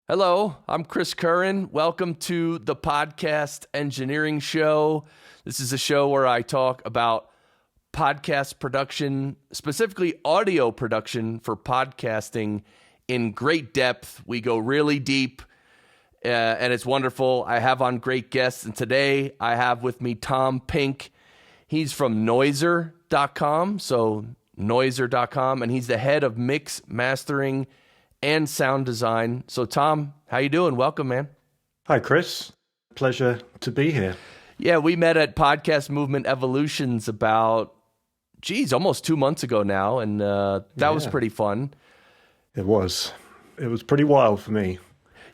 Hello, I'm Chris Curran. Welcome to the Podcast Engineering Show. This is a show where I talk about podcast production, specifically audio production for podcasting in great depth. We go really deep, and it's wonderful. I have on great guests, and today I have with me Tom Pink. He's from Noiser.com, and he's the head of mix, mastering, and sound design. So Tom, how you doing? Welcome, man. Hi, Chris. Pleasure to be here. Yeah, we met at Podcast Movement Evolutions about, almost 2 months ago now, and that was pretty fun. It was. It was pretty wild for me.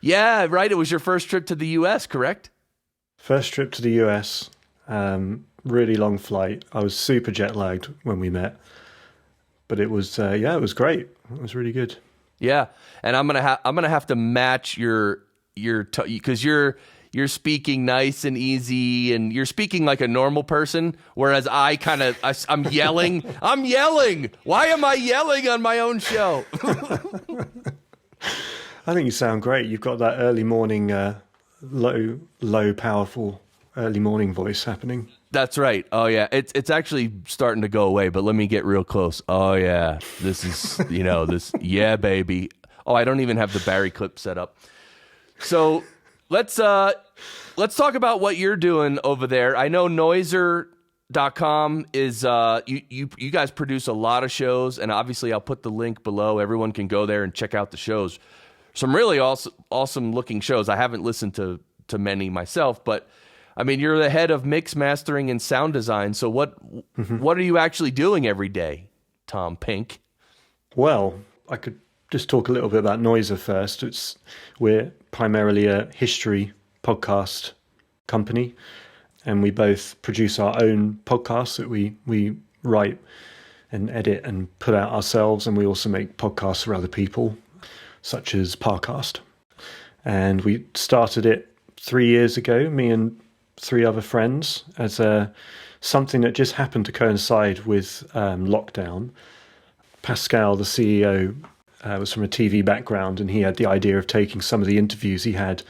Yeah, right. It was your first trip to the U.S., correct? First trip to the U.S., really long flight. I was super jet lagged when we met, but it was, it was great. It was really good. Yeah, and I'm gonna have to match your because you're speaking nice and easy, and you're speaking like a normal person, whereas I'm yelling. I'm yelling. Why am I yelling on my own show? I think you sound great. You've got that early morning, low, powerful early morning voice happening. That's right. Oh yeah, it's actually starting to go away, but let me get real close. Oh yeah, this is this. Yeah, baby. Oh, I don't even have the Barry clip set up. So let's talk about what you're doing over there. I know Noiser.com is you guys produce a lot of shows, and obviously I'll put the link below. Everyone can go there and check out the shows. Some really awesome looking shows. I haven't listened to many myself, but I mean, you're the head of mix, mastering, and sound design. So what are you actually doing every day, Tom Pink? Well, I could just talk a little bit about Noiser first. We're primarily a history podcast company, and we both produce our own podcasts that we write and edit and put out ourselves, and we also make podcasts for other people, such as Parcast. And we started it 3 years ago, me and 3 other friends, as something that just happened to coincide with lockdown. Pascal, the CEO, was from a TV background, and he had the idea of taking some of the interviews he had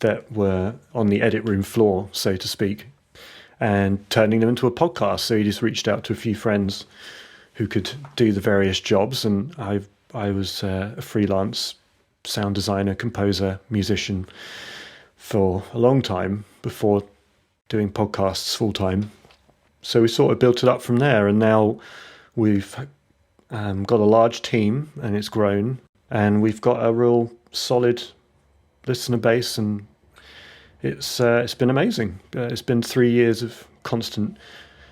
that were on the edit room floor, so to speak, and turning them into a podcast. So he just reached out to a few friends who could do the various jobs, and I was a freelance sound designer, composer, musician for a long time before doing podcasts full time. So we sort of built it up from there, and now we've got a large team, and it's grown, and we've got a real solid listener base, and it's been amazing. It's been 3 years of constant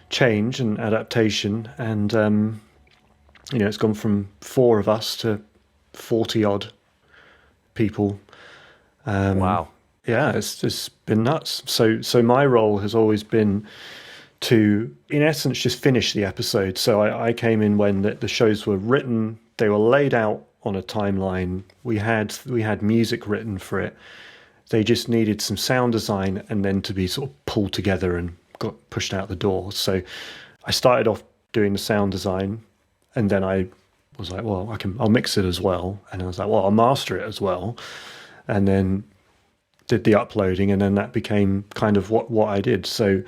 change and adaptation, and it's gone from 4 of us to 40 odd people. Wow. Yeah, it's been nuts. So my role has always been to, in essence, just finish the episode. So I came in when the shows were written, they were laid out on a timeline. We had music written for it. They just needed some sound design and then to be sort of pulled together and got pushed out the door. So I started off doing the sound design, and then I was like, well, I'll mix it as well. And I was like, well, I'll master it as well. And then did the uploading, and then that became kind of what I did. So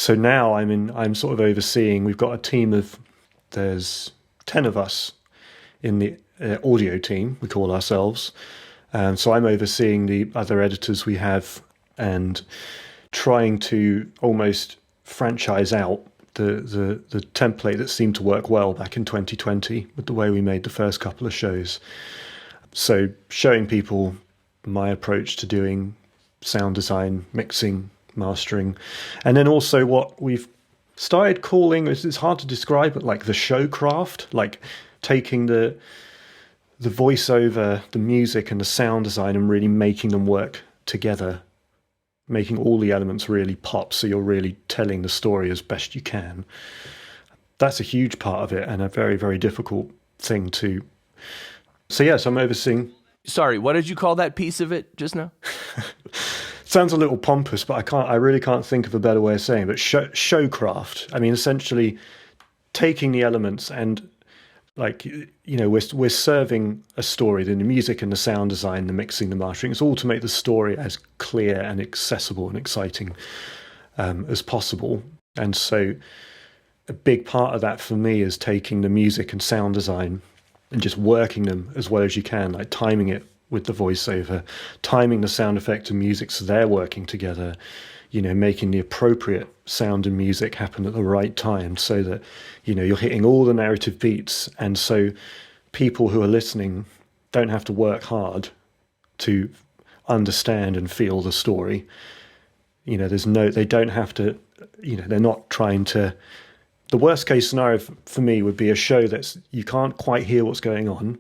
now I'm sort of overseeing. We've got a team there's 10 of us in the audio team, we call ourselves. So I'm overseeing the other editors we have and trying to almost franchise out the template that seemed to work well back in 2020 with the way we made the first couple of shows. So showing people my approach to doing sound design, mixing, mastering, and then also what we've started calling, it's hard to describe, but like the show craft, like taking the voiceover, the music and the sound design and really making them work together, making all the elements really pop, so you're really telling the story as best you can. That's a huge part of it, and a very, very difficult thing to... So yes, I'm overseeing... Sorry, what did you call that piece of it just now? Sounds a little pompous, but I really can't think of a better way of saying it. But showcraft. I mean, essentially taking the elements and like, we're serving a story, the music and the sound design, the mixing, the mastering. It's all to make the story as clear and accessible and exciting as possible. And so a big part of that for me is taking the music and sound design and just working them as well as you can, like timing it with the voiceover, timing the sound effect and music so they're working together, making the appropriate sound and music happen at the right time so that, you're hitting all the narrative beats. And so people who are listening don't have to work hard to understand and feel the story. They don't have to, they're not trying to. The worst case scenario for me would be a show that's you can't quite hear what's going on,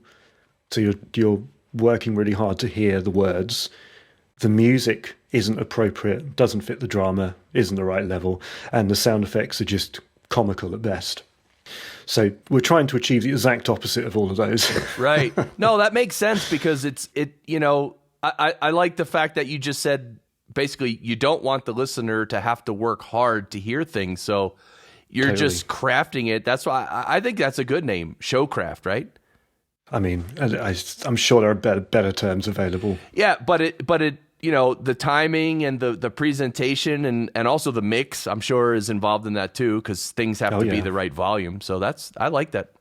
so you're working really hard to hear the words. The music isn't appropriate, doesn't fit the drama, isn't the right level, and the sound effects are just comical at best. So we're trying to achieve the exact opposite of all of those. Right. No, that makes sense because I like the fact that you just said basically you don't want the listener to have to work hard to hear things, so you're just crafting it. That's why I think that's a good name, showcraft, right? I mean, I'm sure there are better terms available. Yeah, but it the timing and the presentation and also the mix, I'm sure, is involved in that too, because things have to be the right volume. So I like that.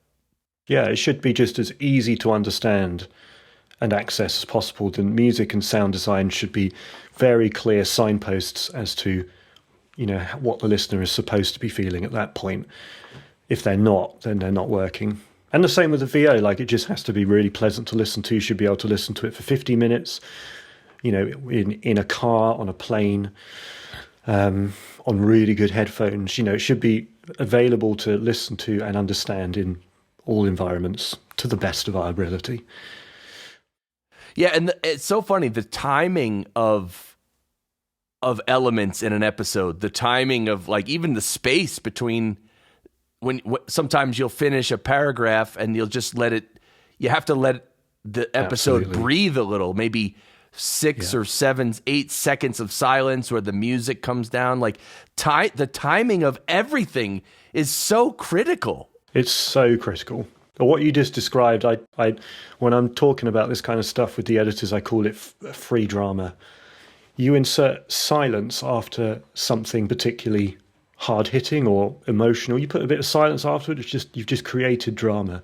Yeah, it should be just as easy to understand and access as possible. The music and sound design should be very clear signposts as to what the listener is supposed to be feeling at that point. If they're not, then they're not working. And the same with the VO, like it just has to be really pleasant to listen to. You should be able to listen to it for 50 minutes, in a car, on a plane, on really good headphones. It should be available to listen to and understand in all environments to the best of our ability. Yeah, and it's so funny, the timing of elements in an episode, the timing of like even the space between when sometimes you'll finish a paragraph and you'll just you have to let the episode breathe a little, maybe 6 or 7, 8 seconds of silence where the music comes down. Like the timing of everything is so critical. It's so critical. What you just described, I when I'm talking about this kind of stuff with the editors, I call it free drama. You insert silence after something particularly hard-hitting or emotional. You put a bit of silence after it. You've just created drama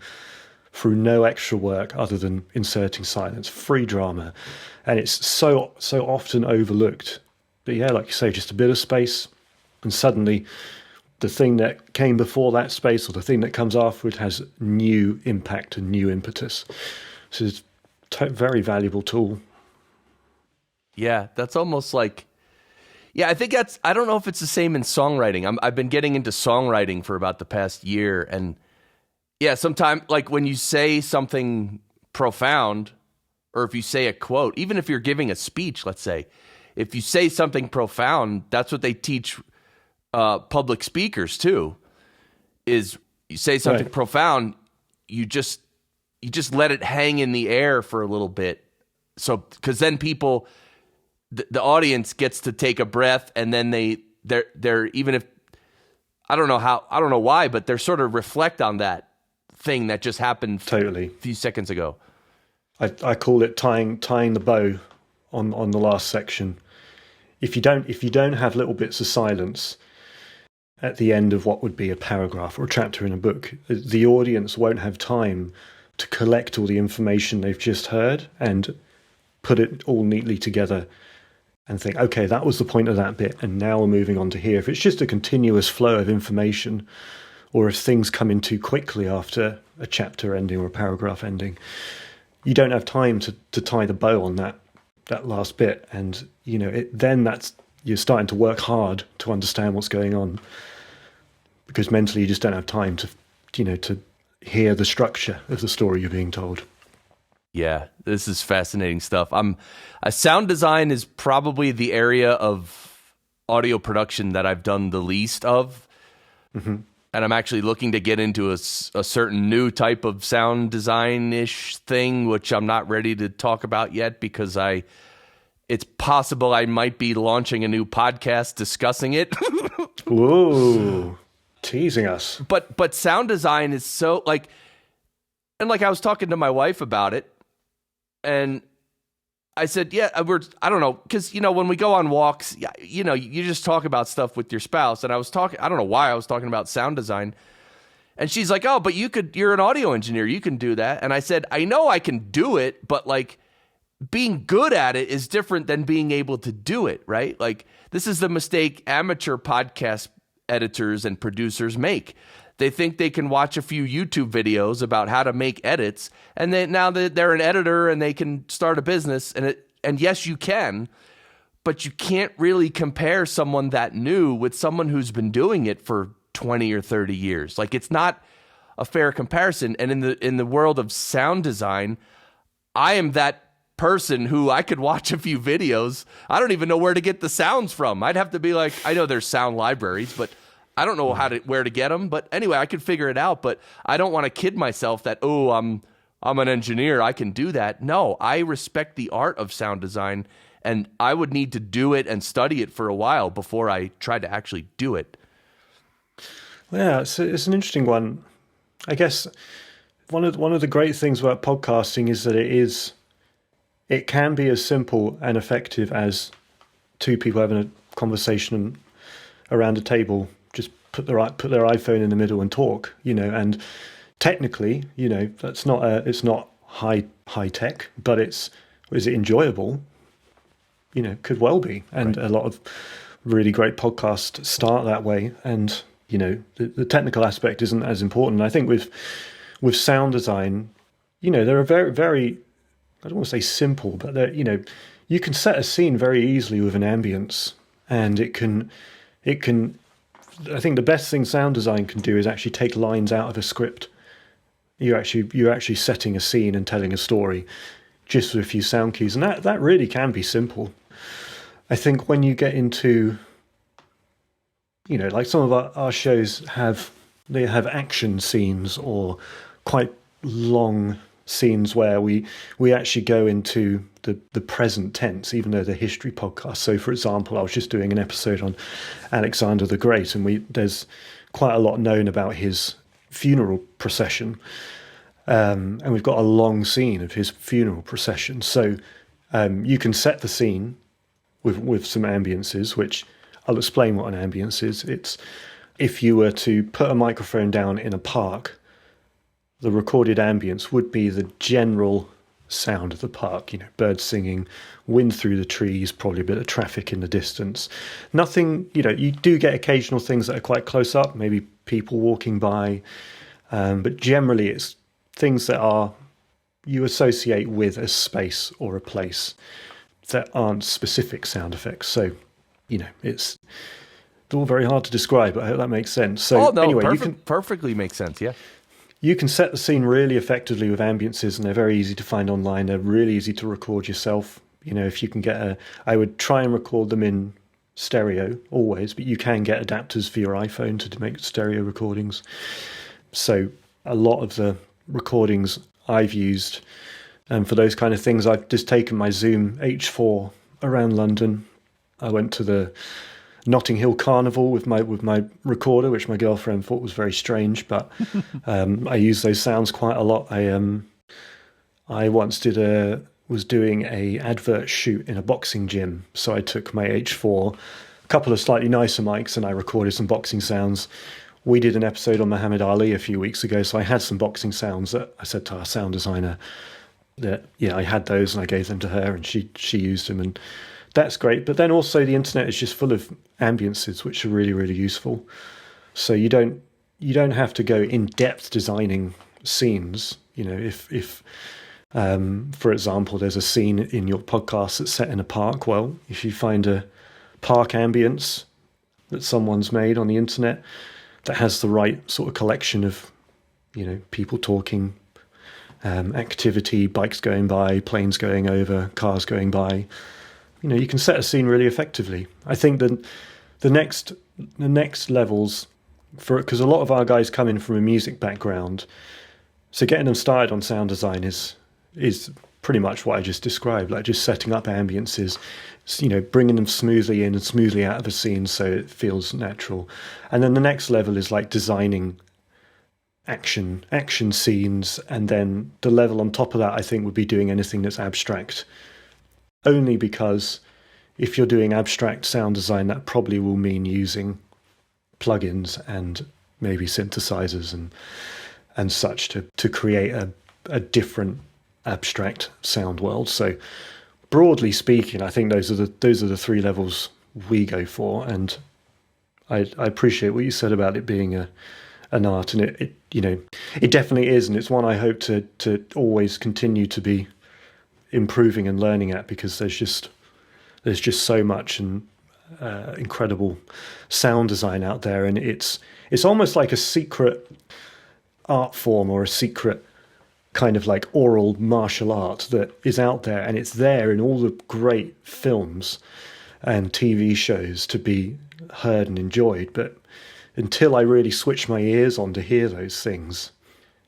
through no extra work other than inserting silence. Free drama, and it's so often overlooked. But yeah, like you say, just a bit of space, and suddenly the thing that came before that space or the thing that comes afterward has new impact and new impetus. So it's a very valuable tool. Yeah, that's almost like, I think I don't know if it's the same in songwriting. I've been getting into songwriting for about the past year. And yeah, sometimes like when you say something profound, or if you say a quote, even if you're giving a speech, let's say, if you say something profound, that's what they teach public speakers too, is you say something profound, you just let it hang in the air for a little bit. So, because then people, the audience gets to take a breath, and then they're even if I don't know why, but they're sort of reflect on that thing that just happened a few seconds ago. I call it tying the bow on the last section. If you don't have little bits of silence at the end of what would be a paragraph or a chapter in a book, the audience won't have time to collect all the information they've just heard and put it all neatly together and think, okay, that was the point of that bit, and now we're moving on to here. If it's just a continuous flow of information, or if things come in too quickly after a chapter ending or a paragraph ending, you don't have time to tie the bow on that last bit. And, you're starting to work hard to understand what's going on, because mentally you just don't have time to hear the structure of the story you're being told. Yeah, this is fascinating stuff. Sound design is probably the area of audio production that I've done the least of. Mm-hmm. And I'm actually looking to get into a certain new type of sound design-ish thing, which I'm not ready to talk about yet because it's possible I might be launching a new podcast discussing it. Whoa, teasing us. But sound design is so, like, And like I was talking to my wife about it, and I said, yeah, I don't know, because, when we go on walks, you just talk about stuff with your spouse. And I don't know why I was talking about sound design. And she's like, oh, but you're an audio engineer. You can do that. And I said, I know I can do it, but like being good at it is different than being able to do it, right? Like this is the mistake amateur podcast editors and producers make. They think they can watch a few YouTube videos about how to make edits, and then now they're an editor and they can start a business. And yes, you can, but you can't really compare someone that new with someone who's been doing it for 20 or 30 years. Like it's not a fair comparison. And in the world of sound design, I am that person who I could watch a few videos. I don't even know where to get the sounds from. I'd have to be like, I know there's sound libraries, but I don't know where to get them, but anyway, I could figure it out. But I don't want to kid myself that, I'm an engineer, I can do that. No, I respect the art of sound design, and I would need to do it and study it for a while before I tried to actually do it. Yeah, it's an interesting one. I guess one of the great things about podcasting is that it can be as simple and effective as two people having a conversation around a table. Just put their iPhone in the middle and talk, and technically, it's not high tech, but is it enjoyable? Could well be. And right. A lot of really great podcasts start that way. And, the technical aspect isn't as important. I think with sound design, there are very, very, I don't want to say simple, but you can set a scene very easily with an ambience, and it can, I think the best thing sound design can do is actually take lines out of a script. You're actually setting a scene and telling a story just with a few sound cues, and that really can be simple. I think when you get into, like some of our shows have action scenes or quite long scenes where we actually go into the present tense, even though they're history podcasts. So, for example, I was just doing an episode on Alexander the Great, and there's quite a lot known about his funeral procession, and we've got a long scene of his funeral procession. So you can set the scene with some ambiences, which I'll explain what an ambience is. It's if you were to put a microphone down in a park, the recorded ambience would be the general sound of the park, birds singing, wind through the trees, probably a bit of traffic in the distance. Nothing, you do get occasional things that are quite close up, maybe people walking by, but generally it's things that you associate with a space or a place that aren't specific sound effects. So, it's all very hard to describe, but I hope that makes sense. So anyway, perfectly makes sense, yeah. You can set the scene really effectively with ambiences, and they're very easy to find online. They're really easy to record yourself. If you can I would try and record them in stereo always, but you can get adapters for your iPhone to make stereo recordings. So a lot of the recordings I've used, and for those kind of things, I've just taken my Zoom H4 around London. I went to the Notting Hill Carnival with my recorder, which my girlfriend thought was very strange, but I use those sounds quite a lot. I once was doing a advert shoot in a boxing gym, so I took my H4, a couple of slightly nicer mics, and I recorded some boxing sounds. We did an episode on Muhammad Ali a few weeks ago, so I had some boxing sounds that I said to our sound designer that I had those, and I gave them to her, and she used them, and that's great. But then also the internet is just full of ambiences, which are really, really useful. So you don't have to go in depth designing scenes. If for example, there's a scene in your podcast that's set in a park. Well, if you find a park ambience that someone's made on the internet that has the right sort of collection of, people talking, activity, bikes going by, planes going over, cars going by, you can set a scene really effectively. I think that the next levels, because a lot of our guys come in from a music background, so getting them started on sound design is pretty much what I just described, like just setting up ambiences, bringing them smoothly in and smoothly out of a scene so it feels natural. And then the next level is like designing action scenes, and then the level on top of that, I think, would be doing anything that's abstract. Only because if you're doing abstract sound design, that probably will mean using plugins and maybe synthesizers and such to create a different abstract sound world. So broadly speaking, I think those are the three levels we go for, and I appreciate what you said about it being an art, and it it definitely is, and it's one I hope to always continue to be improving and learning at, because there's just so much and incredible sound design out there, and it's almost like a secret art form, or a secret kind of like oral martial art that is out there, and it's there in all the great films and TV shows to be heard and enjoyed. But until I really switched my ears on to hear those things,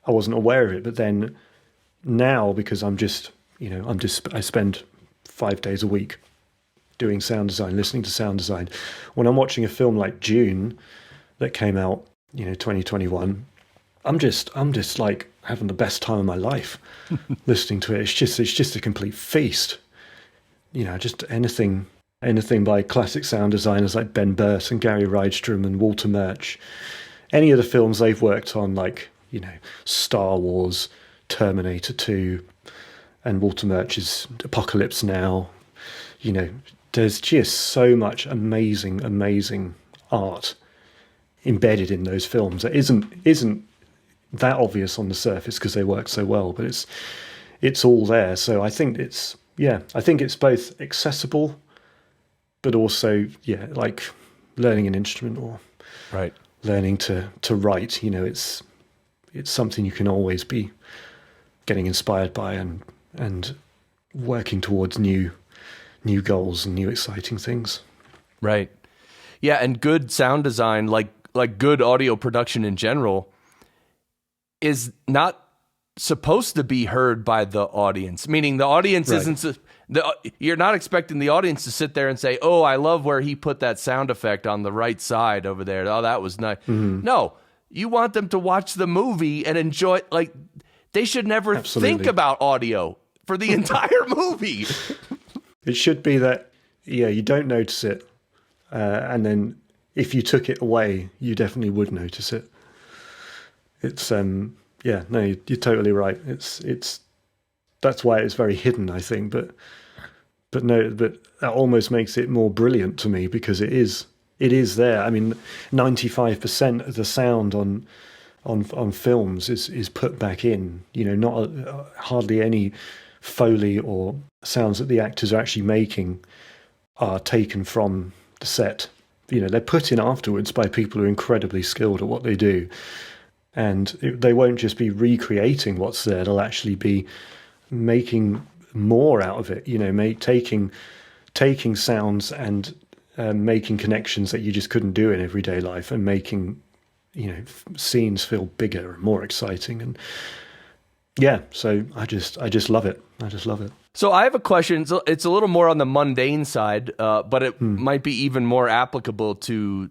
I wasn't aware of it. But then now, because I spend 5 days a week doing sound design, listening to sound design. When I'm watching a film like Dune that came out, 2021, I'm just like having the best time of my life listening to it. It's just a complete feast. Just anything by classic sound designers like Ben Burtt and Gary Rydstrom and Walter Murch. Any of the films they've worked on, like, Star Wars, Terminator 2, and Walter Murch's Apocalypse Now. There's just so much amazing art embedded in those films that isn't that obvious on the surface because they work so well, but it's all there. So I think it's both accessible, but also like learning an instrument or right, learning to write. It's something you can always be getting inspired by and working towards new goals and new exciting things. Right. Yeah, and good sound design, like good audio production in general, is not supposed to be heard by the audience. Meaning the audience isn't... You're not expecting the audience to sit there and say, "Oh, I love where he put that sound effect on the right side over there. Oh, that was nice." Mm-hmm. No, you want them to watch the movie and enjoy. Like, they should never think about audio for the entire movie. It should be that, you don't notice it, and then if you took it away, you definitely would notice it. It's no, you're totally right. It's that's why it's very hidden, I think. But that almost makes it more brilliant to me, because it is there. I mean, 95% of the sound on films is put back in. Not hardly any Foley or sounds that the actors are actually making are taken from the set. They're put in afterwards by people who are incredibly skilled at what they do, and they won't just be recreating what's there. They'll actually be making more out of it. Taking sounds and making connections that you just couldn't do in everyday life, and making scenes feel bigger and more exciting. And so I just love it. I just love it. So I have a question. So it's a little more on the mundane side, but it might be even more applicable to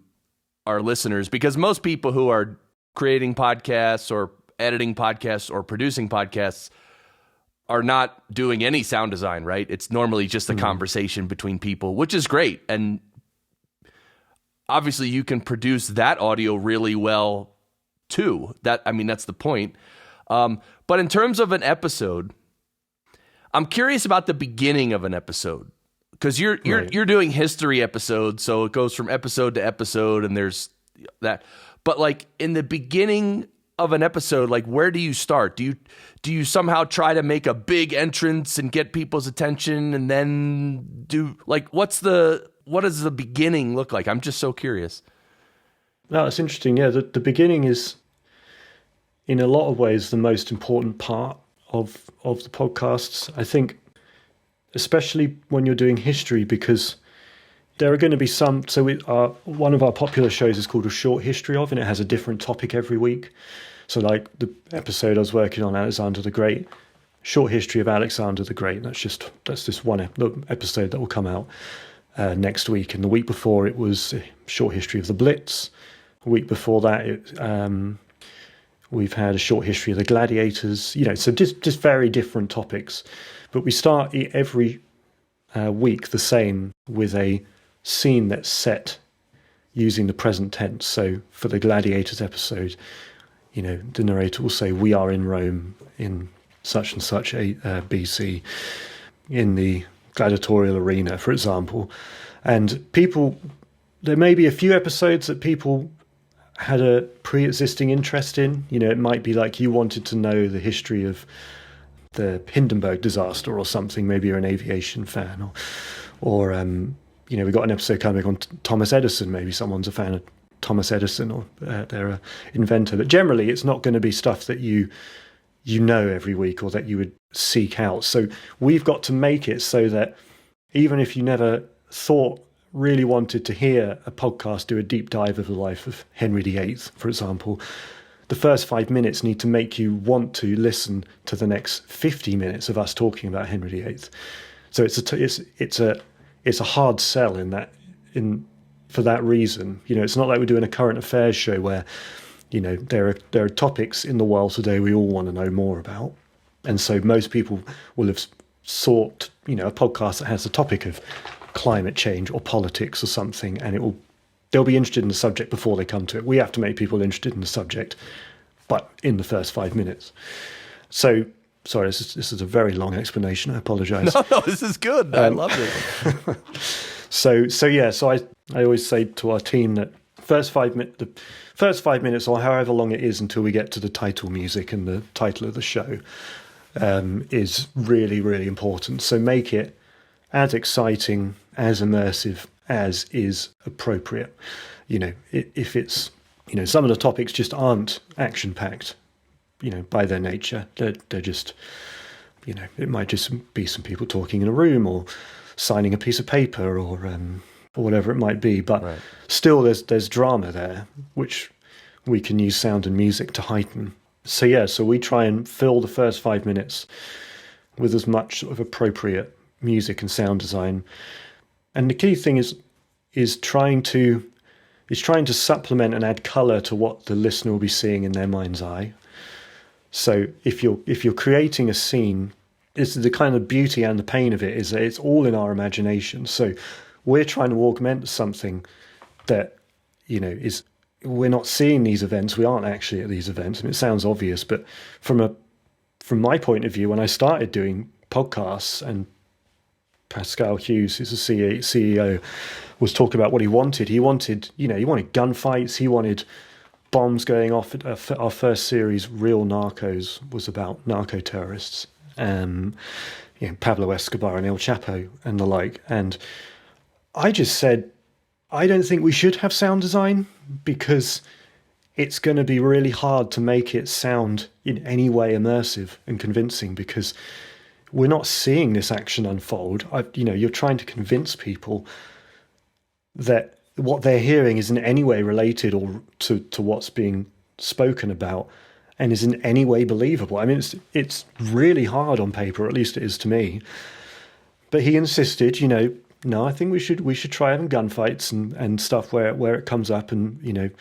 our listeners, because most people who are creating podcasts or editing podcasts or producing podcasts are not doing any sound design, right? It's normally just a conversation between people, which is great. And obviously you can produce that audio really well too. That's the point. But in terms of an episode, I'm curious about the beginning of an episode, because you're doing history episodes, so it goes from episode to episode, and there's that. But like in the beginning of an episode, like, where do you start? Do you somehow try to make a big entrance and get people's attention, and then what does the beginning look like? I'm just so curious. No, it's interesting. Yeah, the beginning is, in a lot of ways, the most important part of the podcasts, I think, especially when you're doing history, because there are going to be some. So one of our popular shows is called A Short History Of, and it has a different topic every week. So like the episode I was working on, Alexander the Great, short history of Alexander the Great. That's just one episode that will come out next week. And the week before it was a short history of the Blitz. A week before that it We've had a short history of the gladiators, so just very different topics. But we start every week the same, with a scene that's set using the present tense. So for the gladiators episode, the narrator will say, "We are in Rome in such and such BC, in the gladiatorial arena," for example. And there may be a few episodes that people had a pre-existing interest in. It might be like you wanted to know the history of the Hindenburg disaster or something. Maybe you're an aviation fan, or we've got an episode coming on Thomas Edison. Maybe someone's a fan of Thomas Edison, or they're an inventor. But generally, it's not going to be stuff that you every week or that you would seek out. So we've got to make it so that even if you never really wanted to hear a podcast do a deep dive of the life of Henry VIII, for example, the first 5 minutes need to make you want to listen to the next 50 minutes of us talking about Henry VIII. So it's a hard sell for that reason. It's not like we're doing a current affairs show where there are topics in the world today we all want to know more about, and so most people will have sought a podcast that has the topic of climate change or politics or something, and they'll be interested in the subject before they come to it. We have to make people interested in the subject, but in the first 5 minutes. So, sorry, this is a very long explanation. I apologize. No, this is good. I love it. So I always say to our team that the first 5 minutes, or however long it is until we get to the title music and the title of the show, is really, really important. So make it as exciting, as immersive as is appropriate. If it's, some of the topics just aren't action-packed, by their nature. They're just, it might just be some people talking in a room or signing a piece of paper or whatever it might be. But right. Still there's drama there, which we can use sound and music to heighten. So we try and fill the first 5 minutes with as much sort of appropriate music and sound design. And the key thing is trying to supplement and add color to what the listener will be seeing in their mind's eye. So if you're creating a scene, it's the kind of beauty and the pain of it is that it's all in our imagination. So we're trying to augment something that is, we're not seeing these events. We aren't actually at these events. And it sounds obvious, but from my point of view, when I started doing podcasts, and Pascal Hughes, who's the CEO, was talking about what he wanted. He wanted gunfights. He wanted bombs going off. Our first series, Real Narcos, was about narco-terrorists, Pablo Escobar and El Chapo and the like. And I just said, I don't think we should have sound design, because it's going to be really hard to make it sound in any way immersive and convincing, because we're not seeing this action unfold. You're trying to convince people that what they're hearing is in any way related or to what's being spoken about and is in any way believable. I mean, it's really hard on paper, or at least it is to me. But he insisted, no, I think we should try having gunfights and stuff where it comes up, and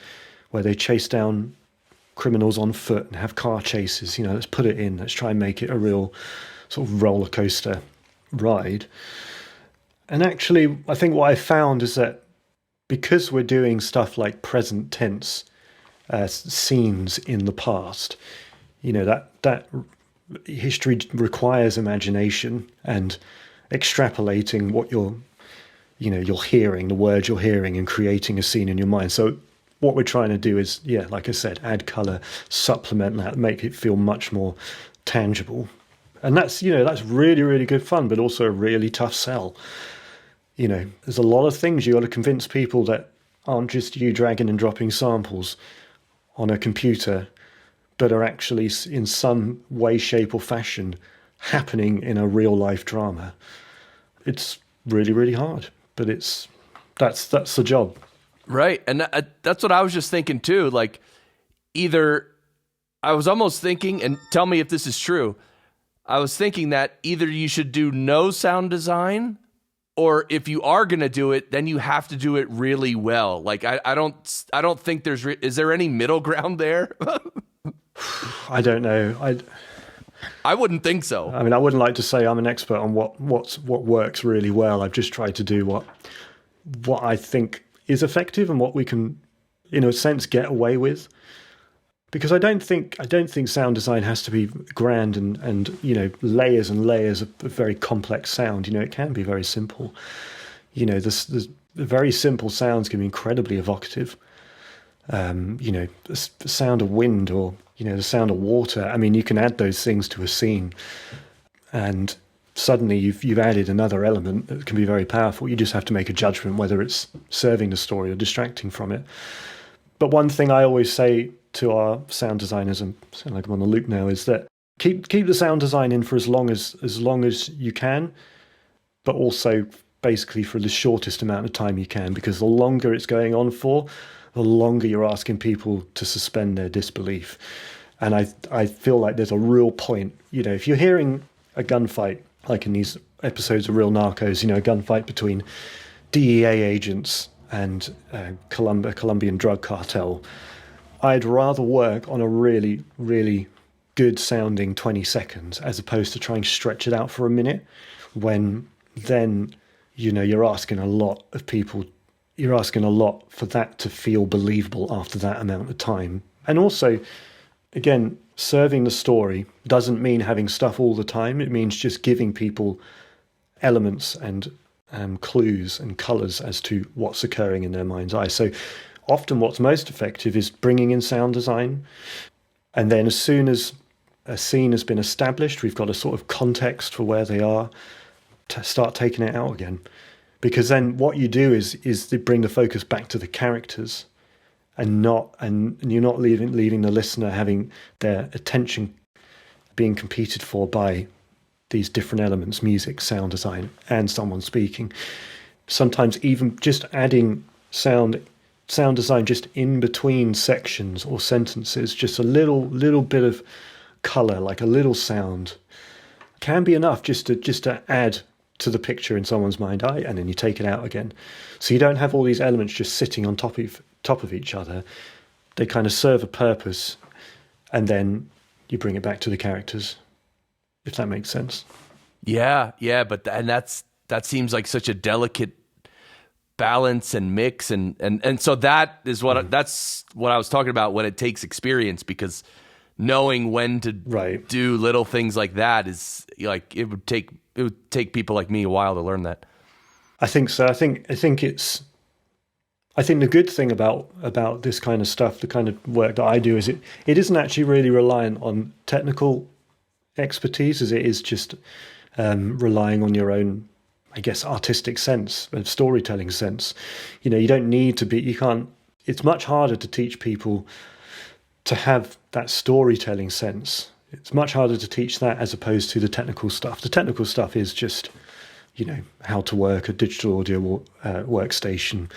where they chase down criminals on foot and have car chases. Let's put it in. Let's try and make it a real sort of roller coaster ride. And actually, I think what I found is that because we're doing stuff like present tense scenes in the past, that history requires imagination and extrapolating what you're hearing, the words you're hearing, and creating a scene in your mind. So what we're trying to do is, like I said, add color, supplement that, make it feel much more tangible. And that's really, really good fun, but also a really tough sell. There's a lot of things you got to convince people that aren't just you dragging and dropping samples on a computer, but are actually in some way, shape, or fashion happening in a real life drama. It's really, really hard, but that's the job. Right. And that's what I was just thinking too. Like, either I was almost thinking, and tell me if this is true, I was thinking that either you should do no sound design, or if you are going to do it, then you have to do it really well. Like, I don't think is there any middle ground there? I don't know. I wouldn't think so. I mean, I wouldn't like to say I'm an expert on what works really well. I've just tried to do what I think is effective and what we can, in a sense, get away with. Because I don't think sound design has to be grand and layers and layers of very complex sound. It can be very simple. The very simple sounds can be incredibly evocative. The sound of wind or the sound of water. I mean, you can add those things to a scene, and suddenly you've added another element that can be very powerful. You just have to make a judgment whether it's serving the story or distracting from it. But one thing I always say to our sound designers, and sound like I'm on a loop now, is that keep the sound design in for as long as you can, but also basically for the shortest amount of time you can, because the longer it's going on for, the longer you're asking people to suspend their disbelief. And I feel like there's a real point, if you're hearing a gunfight, like in these episodes of Real Narcos, a gunfight between DEA agents and Colombian drug cartel, I'd rather work on a really, really good sounding 20 seconds as opposed to trying to stretch it out for a minute, when then, you're asking a lot of people. You're asking a lot for that to feel believable after that amount of time. And also, again, serving the story doesn't mean having stuff all the time. It means just giving people elements and clues and colours as to what's occurring in their mind's eye. So often what's most effective is bringing in sound design. And then as soon as a scene has been established, we've got a sort of context for where they are, to start taking it out again. Because then what you do is to bring the focus back to the characters, and you're not leaving the listener having their attention being competed for by these different elements: music, sound design, and someone speaking. Sometimes even just adding sound design just in between sections or sentences, just a little bit of color, like a little sound, can be enough just to add to the picture in someone's mind eye, and then you take it out again. So you don't have all these elements just sitting on top of each other. They kind of serve a purpose, and then you bring it back to the characters, if that makes sense. Yeah, but that seems like such a delicate balance and mix, and so that is that's what I was talking about when it takes experience, because knowing when to do little things like that is like it would take people like me a while to learn that. I think so. I think the good thing about this kind of stuff, the kind of work that I do, is it isn't actually really reliant on technical expertise as it is just relying on your own, I guess, artistic sense and storytelling sense. You don't need to be, it's much harder to teach people to have that storytelling sense. It's much harder to teach that as opposed to the technical stuff. The technical stuff is just, how to work a digital audio workstation,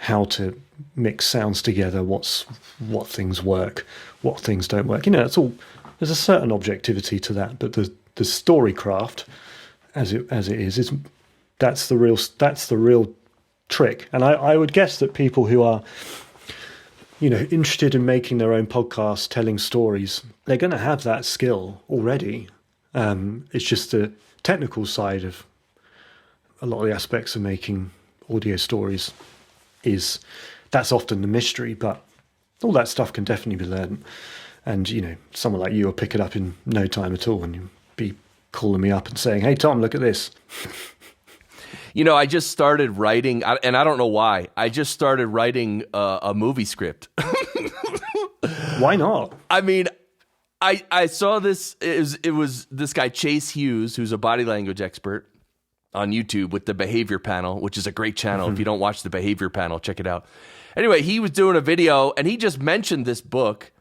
how to mix sounds together, what things work, what things don't work. It's all, there's a certain objectivity to that, but the story craft, as it is that's the real trick. And I would guess that people who are interested in making their own podcast, telling stories, they're going to have that skill already. It's just the technical side of a lot of the aspects of making audio stories that's often the mystery, but all that stuff can definitely be learned. And, someone like you will pick it up in no time at all, and you'll be calling me up and saying, "Hey, Tom, look at this." I just started writing, and I don't know why. I just started writing a movie script. Why not? I mean, I saw this. It was this guy Chase Hughes, who's a body language expert, on YouTube with the Behavior Panel, which is a great channel. If you don't watch the Behavior Panel, check it out. Anyway, he was doing a video, and he just mentioned this book,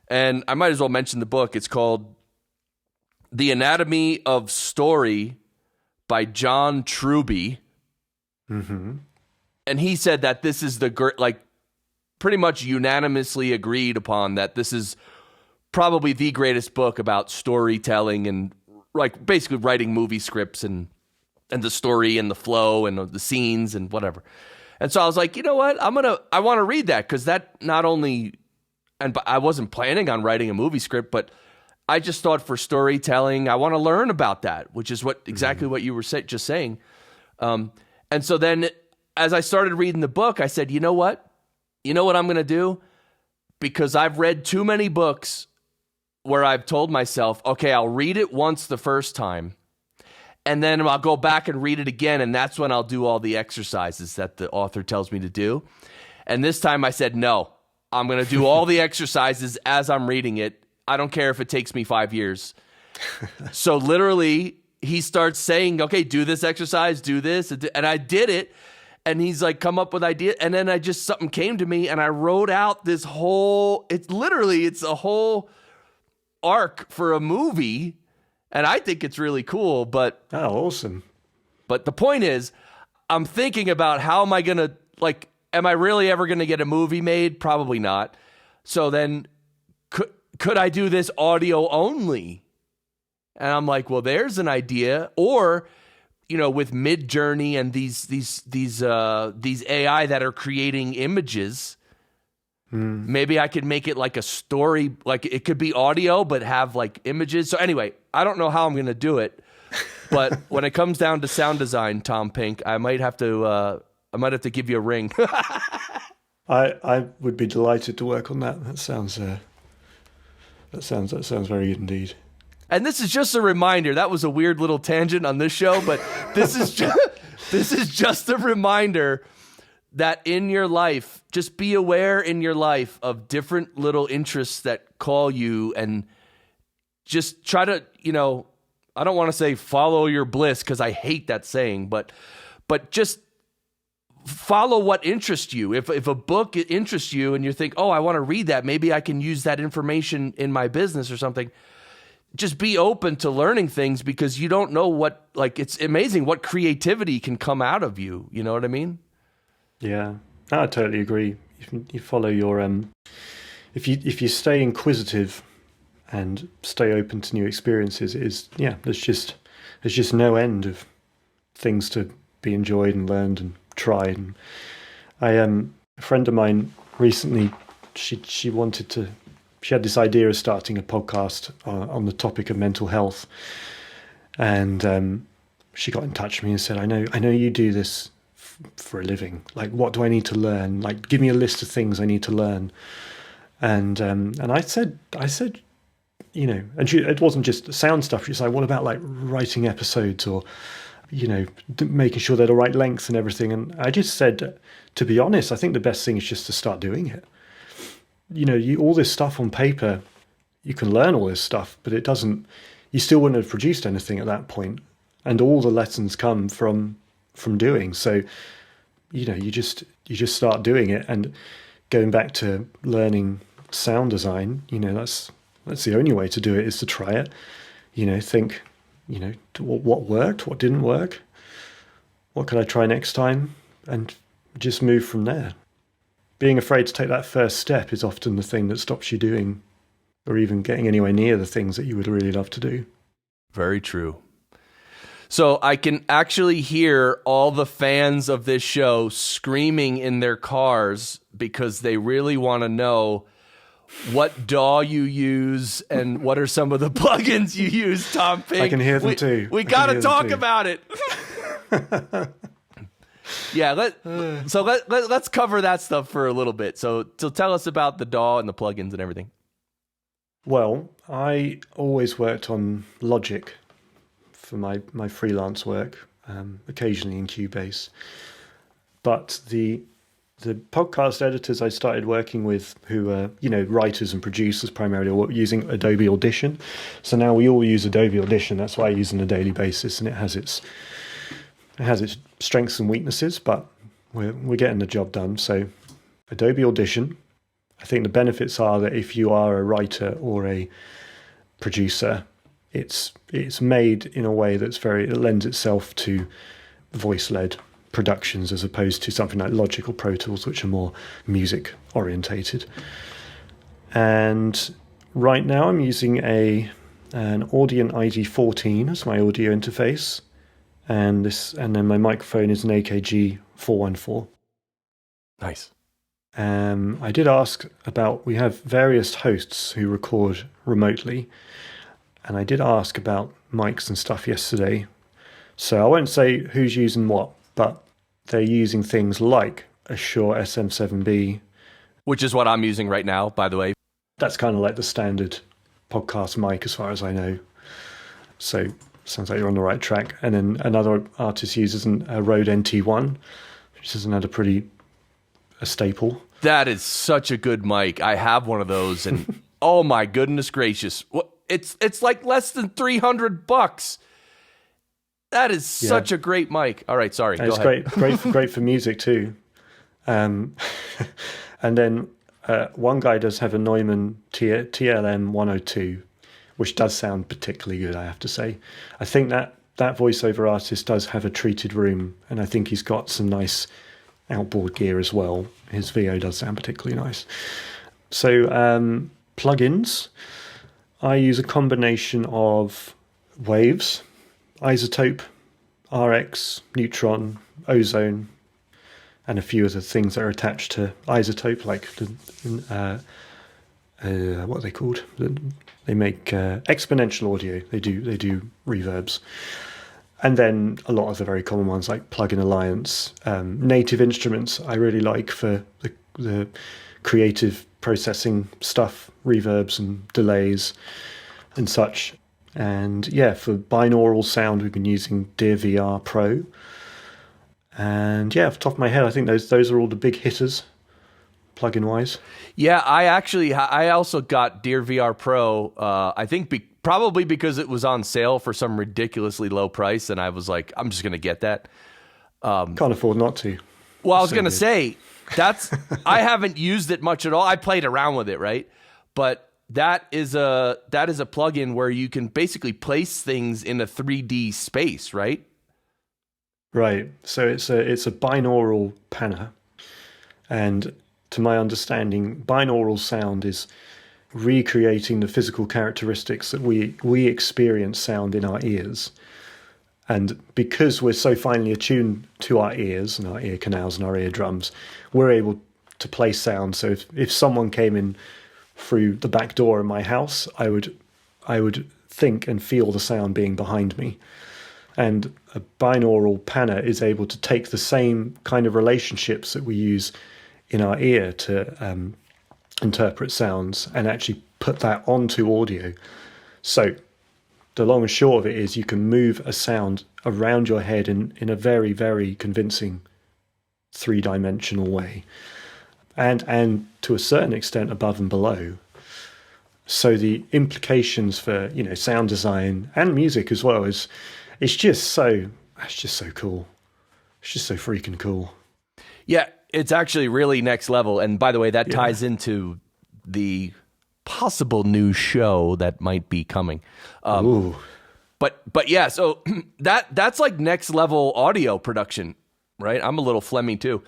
and I might as well mention the book. It's called The Anatomy of Story by John Truby. Mm-hmm. And he said that this is pretty much unanimously agreed upon that this is probably the greatest book about storytelling and basically writing movie scripts and the story and the flow and the scenes and whatever. And so I was like, you know what? I want to read that, because that not only and I wasn't planning on writing a movie script, but I just thought for storytelling, I want to learn about that, which is exactly what you were just saying. And so then as I started reading the book, I said, you know what? You know what I'm going to do? Because I've read too many books where I've told myself, okay, I'll read it once the first time, and then I'll go back and read it again, and that's when I'll do all the exercises that the author tells me to do. And this time I said, no, I'm going to do all the exercises as I'm reading it. I don't care if it takes me 5 years. So literally, he starts saying, okay, do this exercise, do this. And I did it. And he's like, come up with ideas. And then something came to me and I wrote out this whole, it's a whole arc for a movie. And I think it's really cool, but. Oh, awesome. But the point is, I'm thinking about how am I going to, like, am I really ever going to get a movie made? Probably not. So then could I do this audio only? And I'm like, well, there's an idea. Or, you know, with Midjourney and these AI that are creating images, maybe I could make it like a story, like it could be audio, but have like images. So anyway, I don't know how I'm going to do it, but when it comes down to sound design, Tom Pink, I might have to give you a ring. I would be delighted to work on that. That sounds very good indeed. And this is just a reminder. That was a weird little tangent on this show, but this is just a reminder that in your life, just be aware in your life of different little interests that call you, and just try to, you know, I don't want to say follow your bliss because I hate that saying, but just follow what interests you. If a book interests you and you think, oh, I want to read that, maybe I can use that information in my business or something. Just be open to learning things, because you don't know what, like, it's amazing what creativity can come out of you. You know what I mean? Yeah, I totally agree. You follow your if you stay inquisitive and stay open to new experiences, there's just no end of things to be enjoyed and learned and tried. And a friend of mine recently, she had this idea of starting a podcast on the topic of mental health, and she got in touch with me and said, I know you do this for a living. Like, what do I need to learn? Like, give me a list of things I need to learn. And I said, you know, and it wasn't just sound stuff. She's like, what about like writing episodes, or, you know, making sure they're the right length and everything. And I just said, to be honest, I think the best thing is just to start doing it. You know, all this stuff on paper, you can learn all this stuff, but you still wouldn't have produced anything at that point. And all the lessons come from doing. So, you know, you just start doing it. And going back to learning sound design, you know, that's the only way to do it, is to try it. You know, think, you know, what worked, what didn't work, what could I try next time, and just move from there. Being afraid to take that first step is often the thing that stops you doing, or even getting anywhere near the things that you would really love to do. Very true. So I can actually hear all the fans of this show screaming in their cars because they really want to know what DAW you use and what are some of the plugins you use, Tom Pink. I can hear them too. We got to talk about it. Yeah, let's cover that stuff for a little bit. So tell us about the DAW and the plugins and everything. Well, I always worked on Logic for my freelance work, occasionally in Cubase. But the podcast editors I started working with, who are, you know, writers and producers primarily, were using Adobe Audition. So now we all use Adobe Audition. That's why I use it on a daily basis, and it has its strengths and weaknesses, but we're getting the job done. So Adobe Audition, I think the benefits are that if you are a writer or a producer, it's made in a way it lends itself to voice-led productions, as opposed to something like Logic or Pro Tools, which are more music orientated. And right now I'm using an Audient ID14 as my audio interface, and then my microphone is an AKG 414. Nice. I did ask about, we have various hosts who record remotely, and I did ask about mics and stuff yesterday. So I won't say who's using what, but they're using things like a Shure SM7B. Which is what I'm using right now, by the way. That's kind of like the standard podcast mic as far as I know. So sounds like you're on the right track. And then another artist uses a Rode NT1, which is another a staple. That is such a good mic. I have one of those, and oh my goodness gracious, it's like less than $300. That is such a great mic. All right, sorry. Go ahead. Great for music too. And then one guy does have a Neumann TLM 102, which does sound particularly good, I have to say. I think that voiceover artist does have a treated room, and I think he's got some nice outboard gear as well. His VO does sound particularly nice. So plugins, I use a combination of Waves, Isotope, RX, Neutron, Ozone, and a few other things that are attached to Isotope, like what are they called? They make exponential audio. They do reverbs. And then a lot of the very common ones like Plugin Alliance, Native Instruments I really like for the creative processing stuff, reverbs and delays and such. And yeah, for binaural sound we've been using DearVR Pro. And yeah, off the top of my head, I think those are all the big hitters, plugin wise. Yeah, I also got DearVR Pro. I think probably because it was on sale for some ridiculously low price, and I was like, I'm just going to get that. Can't afford not to. Well, I was going to say I haven't used it much at all. I played around with it, right? But that is a plugin where you can basically place things in a 3D space, right? Right. So it's a binaural panner, and to my understanding, binaural sound is recreating the physical characteristics that we experience sound in our ears. And because we're so finely attuned to our ears and our ear canals and our eardrums, we're able to play sound. So if someone came in through the back door in my house, I would think and feel the sound being behind me. And a binaural panner is able to take the same kind of relationships that we use in our ear to interpret sounds and actually put that onto audio. So the long and short of it is you can move a sound around your head in a very, very convincing three-dimensional way, and to a certain extent above and below. So the implications for sound design and music as well it's just so cool. It's just so freaking cool. Yeah, it's actually really next level. And by the way, that ties into the possible new show that might be coming. Ooh. But yeah, so that's like next level audio production, right? I'm a little Flemmy too.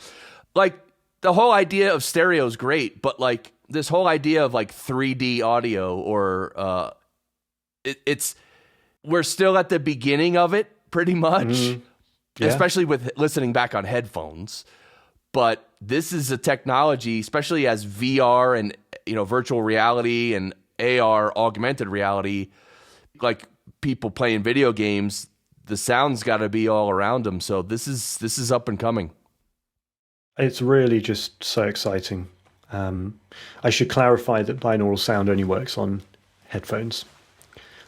Like the whole idea of stereo is great, but like this whole idea of like 3D audio or we're still at the beginning of it pretty much, especially with listening back on headphones. But this is a technology, especially as VR and virtual reality and AR, augmented reality, like people playing video games, the sound's got to be all around them. So this is up and coming. It's really just so exciting. I should clarify that binaural sound only works on headphones,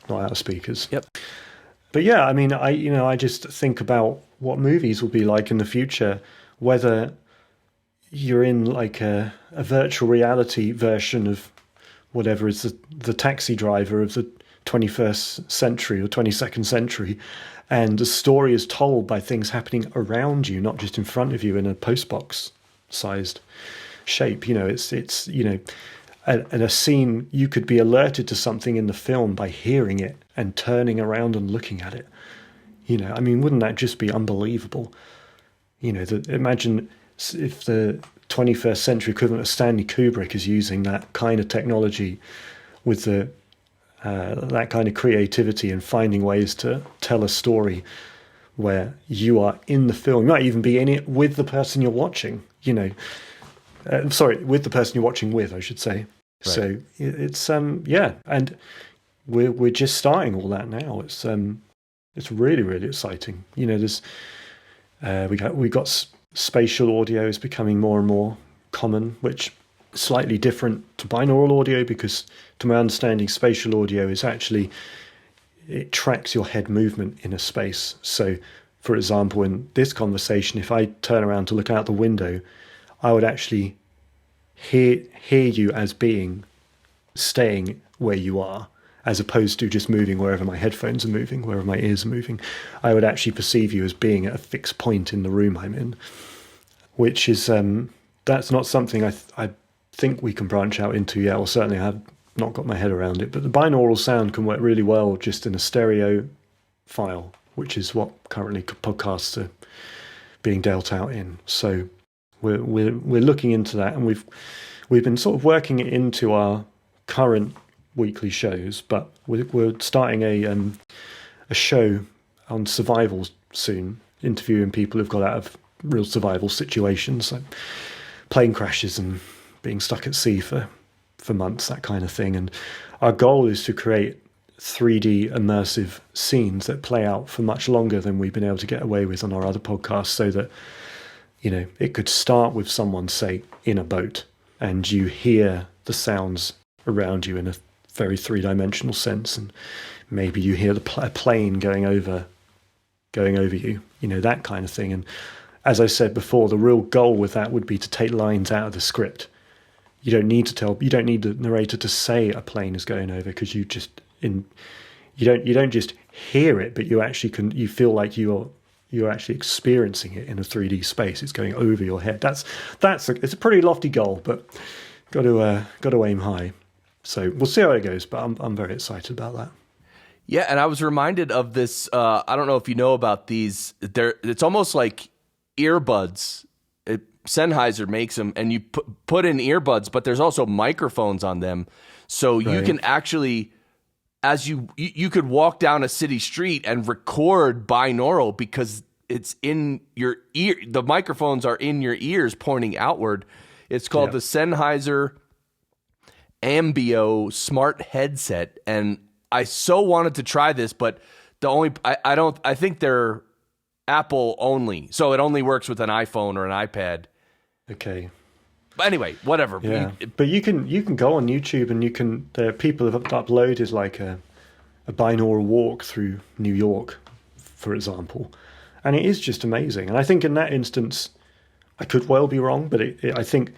not out of speakers. Yep. But yeah, I mean, I just think about what movies will be like in the future, whether you're in like a virtual reality version of whatever is the taxi driver of the 21st century or 22nd century, and the story is told by things happening around you, not just in front of you in a postbox sized shape. It's and a scene, you could be alerted to something in the film by hearing it and turning around and looking at it. I mean, wouldn't that just be unbelievable? Imagine if the 21st century equivalent of Stanley Kubrick is using that kind of technology with that kind of creativity and finding ways to tell a story where you are in the film. You might even be in it with the person you're watching, Sorry, with the person you're watching with, I should say. Right. So it's yeah, and we're just starting all that now. It's really really exciting. There's we got spatial audio is becoming more and more common, which is slightly different to binaural audio because, to my understanding, spatial audio is actually, it tracks your head movement in a space. So, for example, in this conversation, if I turn around to look out the window, I would actually hear you as staying where you are, as opposed to just moving wherever my headphones are moving, wherever my ears are moving. I would actually perceive you as being at a fixed point in the room I'm in, which is that's not something I think we can branch out into yet, or certainly I have not got my head around it. But the binaural sound can work really well just in a stereo file, which is what currently podcasts are being dealt out in. So we're looking into that, and we've been sort of working it into our current weekly shows, but we're starting a show on survival soon, interviewing people who've got out of real survival situations, like plane crashes and being stuck at sea for months, that kind of thing. And our goal is to create 3D immersive scenes that play out for much longer than we've been able to get away with on our other podcasts, so that it could start with someone, say, in a boat, and you hear the sounds around you in a very three-dimensional sense, and maybe you hear a plane going over you, that kind of thing. And as I said before, the real goal with that would be to take lines out of the script. You don't need the narrator to say a plane is going over, because you don't just hear it, but you feel like you're actually experiencing it in a 3D space. It's going over your head. It's a pretty lofty goal, but got to aim high. So we'll see how it goes, but I'm very excited about that. Yeah, and I was reminded of this. I don't know if you know about these. It's almost like earbuds. Sennheiser makes them, and you put in earbuds, but there's also microphones on them, so you can actually, as you could walk down a city street and record binaural, because it's in your ear. The microphones are in your ears, pointing outward. It's called the Sennheiser Ambio Smart Headset, and I so wanted to try this, but I think they're Apple only, so it only works with an iPhone or an iPad. Okay. But anyway, whatever. Yeah. But you can go on YouTube, and there are people have uploaded like a binaural walk through New York, for example, and it is just amazing. And I think in that instance, I could well be wrong, but I think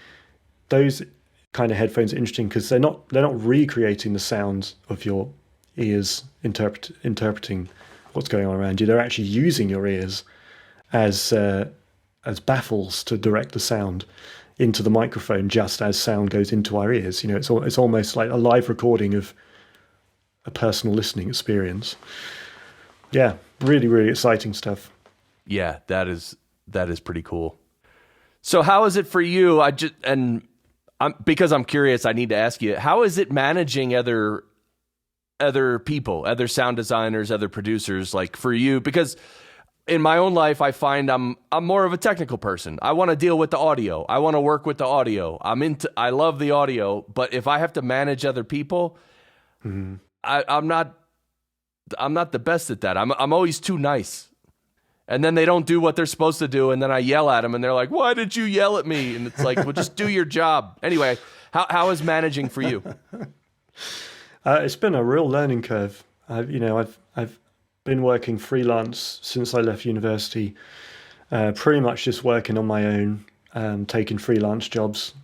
those kind of headphones are interesting because they're not recreating the sounds of your ears interpreting what's going on around you. They're actually using your ears as baffles to direct the sound into the microphone, just as sound goes into our ears. It's almost like a live recording of a personal listening experience. Yeah, really, really exciting stuff. Yeah, that is pretty cool. So how is it for you? Because I'm curious, I need to ask you, how is it managing other people, other sound designers, other producers, like for you? Because in my own life, I find I'm more of a technical person. I want to deal with the audio. I want to work with the audio. I love the audio, but if I have to manage other people, I'm not the best at that. I'm always too nice. And then they don't do what they're supposed to do, and then I yell at them, and they're like, "Why did you yell at me?" And it's like, "Well, just do your job." Anyway, how is managing for you? It's been a real learning curve. I've been working freelance since I left university, pretty much just working on my own, taking freelance jobs.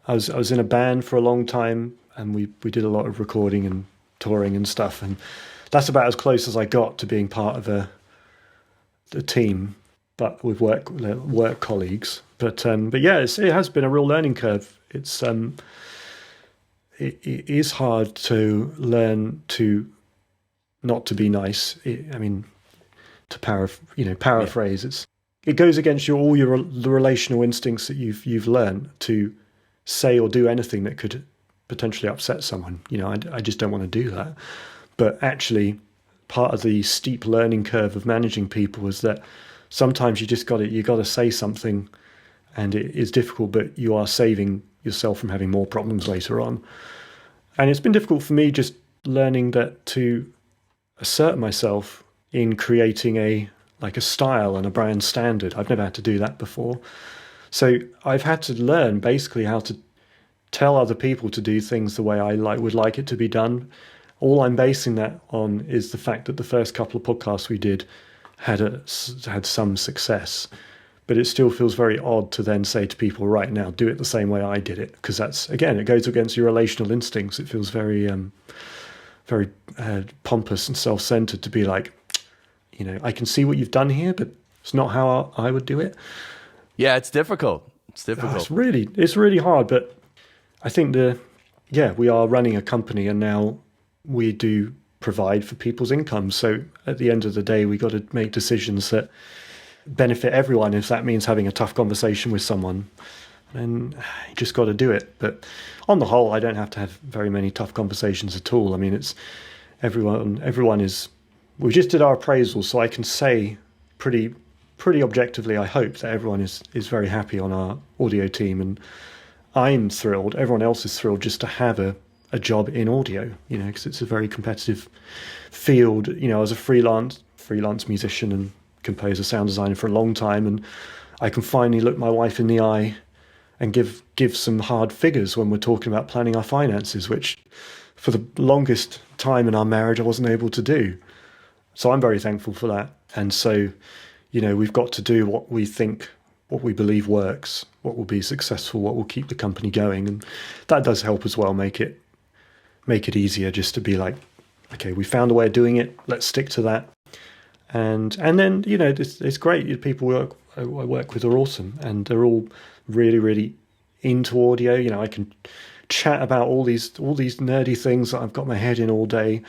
I was in a band for a long time, and we did a lot of recording and touring and stuff, and that's about as close as I got to being part of a team, but with work colleagues. But yeah, it has been a real learning curve. It is hard to learn to not to be nice. To paraphrase, it goes against the relational instincts that you've learned to say or do anything that could potentially upset someone. I just don't want to do that. But actually, part of the steep learning curve of managing people is that sometimes you got to say something and it is difficult, but you are saving yourself from having more problems later on. And it's been difficult for me just learning that to assert myself in creating a style and a brand standard. I've never had to do that before. So I've had to learn basically how to tell other people to do things the way I would like it to be done. All I'm basing that on is the fact that the first couple of podcasts we did had some success. But it still feels very odd to then say to people, right, now do it the same way I did it, because that's, again, it goes against your relational instincts. It feels very very pompous and self-centered to be like, I can see what you've done here, but it's not how I would do it. Yeah, it's difficult. It's difficult. It's really hard. But I think we are running a company, and now we do provide for people's income. So at the end of the day, we got to make decisions that benefit everyone. If that means having a tough conversation with someone, then you just got to do it. But on the whole, I don't have to have very many tough conversations at all. I mean, it's everyone is. We just did our appraisal, so I can say pretty objectively, I hope, that everyone is very happy on our audio team, and I'm thrilled. Everyone else is thrilled just to have a job in audio, because it's a very competitive field. I was a freelance musician and composer, sound designer for a long time, and I can finally look my wife in the eye and give some hard figures when we're talking about planning our finances, which for the longest time in our marriage I wasn't able to do. So I'm very thankful for that. And so, we've got to do what we believe works, what will be successful, what will keep the company going, and that does help as well. Make it easier just to be like, okay, we found a way of doing it. Let's stick to that. And then it's great. The people I work with are awesome, and they're all really, really into audio. I can chat about all these nerdy things that I've got my head in all day.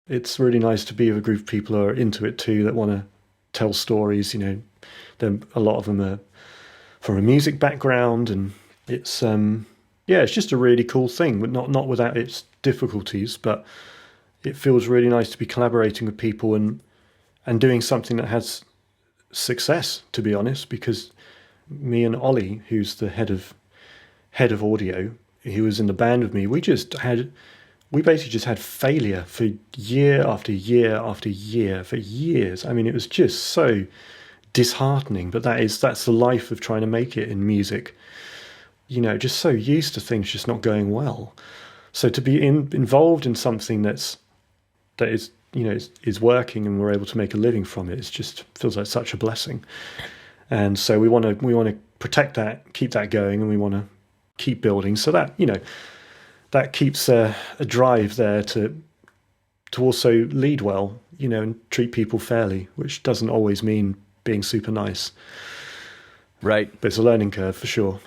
It's really nice to be with a group of people who are into it too, that want to tell stories. Then a lot of them are from a music background, and it's it's just a really cool thing, but not without its difficulties. But it feels really nice to be collaborating with people and doing something that has success, to be honest, because me and Ollie, who's the head of audio, who was in the band with me, we basically just had failure for year after year after year for years. I mean, it was just so disheartening, but that's the life of trying to make it in music. Just so used to things just not going well. So to be involved in something that is working and we're able to make a living from it, it just feels like such a blessing. And so we want to protect that, keep that going, and we want to keep building, so that that keeps a drive there to also lead well, and treat people fairly, which doesn't always mean being super nice. Right. But it's a learning curve for sure.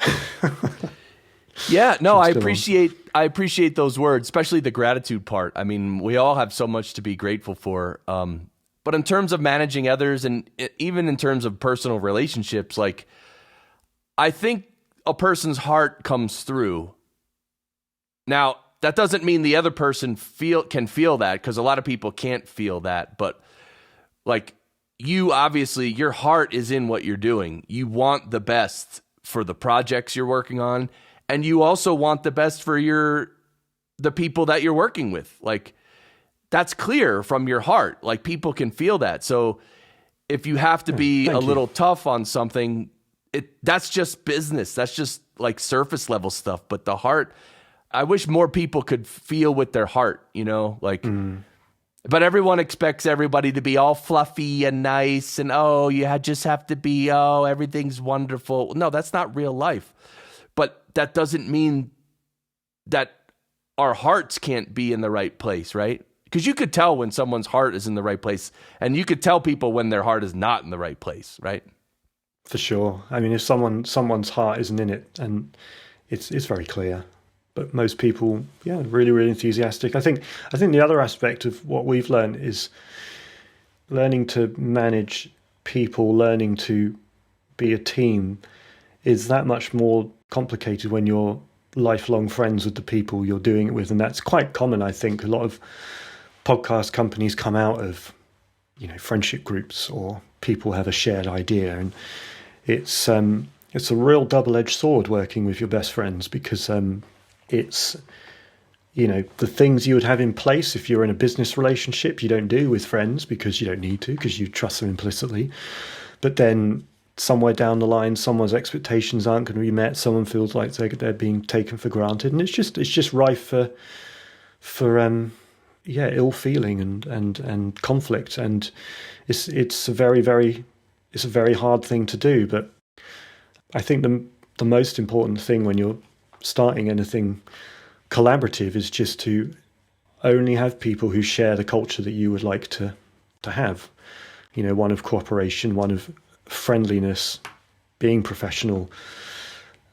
Yeah, no, I appreciate those words, especially the gratitude part. I mean, we all have so much to be grateful for. But in terms of managing others, and even in terms of personal relationships, I think a person's heart comes through. Now, that doesn't mean the other person can feel that, because a lot of people can't feel that. But you, obviously, your heart is in what you're doing. You want the best for the projects you're working on, and you also want the best for the people that you're working with. That's clear from your heart. People can feel that. So if you have to be a little tough on something, that's just business. That's just surface level stuff. But the heart, I wish more people could feel with their heart, But everyone expects everybody to be all fluffy and nice, and you just have to be, everything's wonderful. No, that's not real life. But that doesn't mean that our hearts can't be in the right place, right? Because you could tell when someone's heart is in the right place, and you could tell people when their heart is not in the right place, right? For sure. I mean, if someone's heart isn't in it, and it's very clear. But most people, really, really enthusiastic. I think the other aspect of what we've learned is learning to manage people, learning to be a team is that much more complicated when you're lifelong friends with the people you're doing it with. And that's quite common, I think. A lot of podcast companies come out of, friendship groups, or people have a shared idea. And it's it's a real double-edged sword working with your best friends, because it's, the things you would have in place if you're in a business relationship, you don't do with friends because you don't need to, because you trust them implicitly. But then somewhere down the line, someone's expectations aren't going to be met. Someone feels like they're being taken for granted, and it's just rife for ill feeling and conflict. And it's a very hard thing to do. But I think the most important thing when you're starting anything collaborative is just to only have people who share the culture that you would like to have. One of cooperation, one of friendliness, being professional,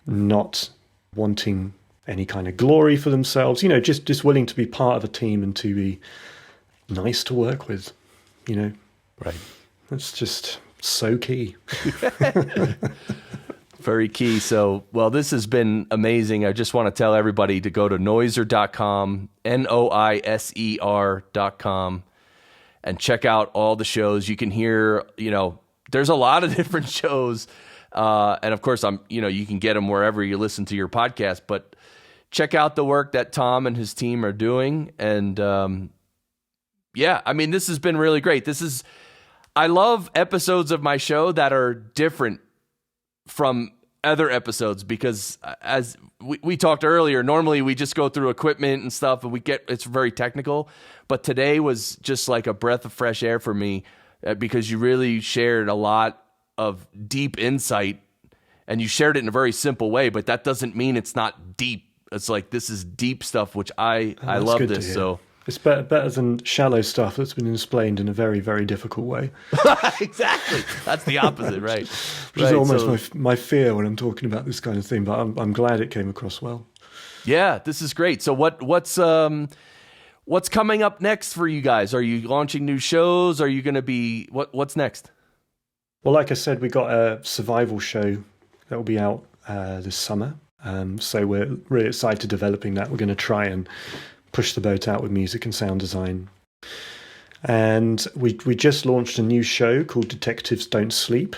not wanting any kind of glory for themselves, just willing to be part of a team and to be nice to work with, Right. That's just so key. Very key. So, well, this has been amazing. I just want to tell everybody to go to noiser.com, noiser.com, and check out all the shows. You can hear, there's a lot of different shows. And of course, you can get them wherever you listen to your podcast, but check out the work that Tom and his team are doing. And this has been really great. I love episodes of my show that are different from other episodes, because as we talked earlier, normally we just go through equipment and stuff and it's very technical, but today was just like a breath of fresh air for me, because you really shared a lot of deep insight, and you shared it in a very simple way, but that doesn't mean it's not deep. It's like, this is deep stuff, which I love this. So it's better than shallow stuff that's been explained in a very, very difficult way. Exactly. That's the opposite, right? Which is almost my fear when I'm talking about this kind of thing, but I'm glad it came across well. Yeah, this is great. So what's coming up next for you guys? Are you launching new shows? Are you going to be, what's next? Well, like I said, we got a survival show that will be out this summer. So we're really excited developing that. We're going to try and push the boat out with music and sound design. And we just launched a new show called Detectives Don't Sleep,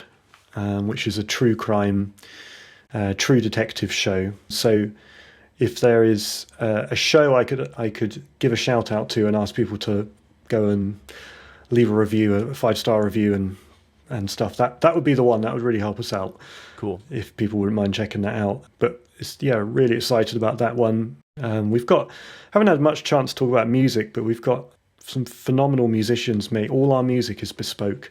which is a true crime, true detective show. So if there is a show I could give a shout out to and ask people to go and leave a review, a 5-star review and stuff, that would be the one. That would really help us out. Cool. If people wouldn't mind checking that out. But really excited about that one. Haven't had much chance to talk about music, but we've got some phenomenal musicians. All our music is bespoke.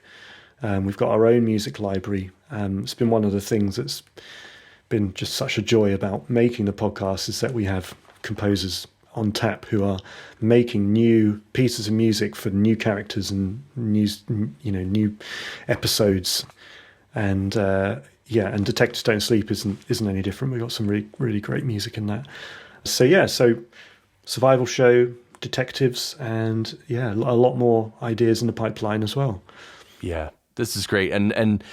We've got our own music library. It's been one of the things that's been just such a joy about making the podcast, is that we have composers on tap who are making new pieces of music for new characters and new episodes. And Detectives Don't Sleep isn't any different. We've got some really, really great music in that. So survival show, detectives, and a lot more ideas in the pipeline as well. Yeah, this is great. And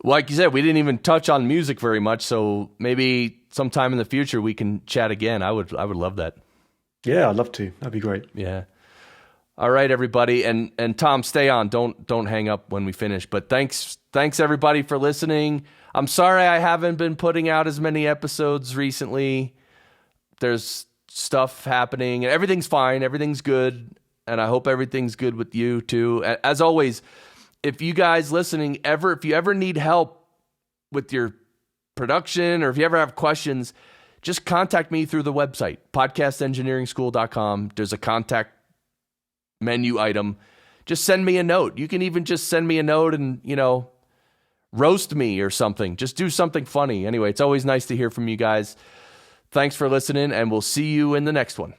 like you said, we didn't even touch on music very much, so maybe sometime in the future we can chat again. I would love that. Yeah, I'd love to. That'd be great. Yeah. All right, everybody. And Tom, stay on. Don't hang up when we finish. But thanks everybody for listening. I'm sorry I haven't been putting out as many episodes recently. There's stuff happening, and everything's fine. Everything's good. And I hope everything's good with you too. As always, if you guys listening if you ever need help with your production, or if you ever have questions, just contact me through the website, podcastengineeringschool.com. There's a contact menu item. Just send me a note. You can even just send me a note and, roast me or something. Just do something funny. Anyway, it's always nice to hear from you guys. Thanks for listening, and we'll see you in the next one.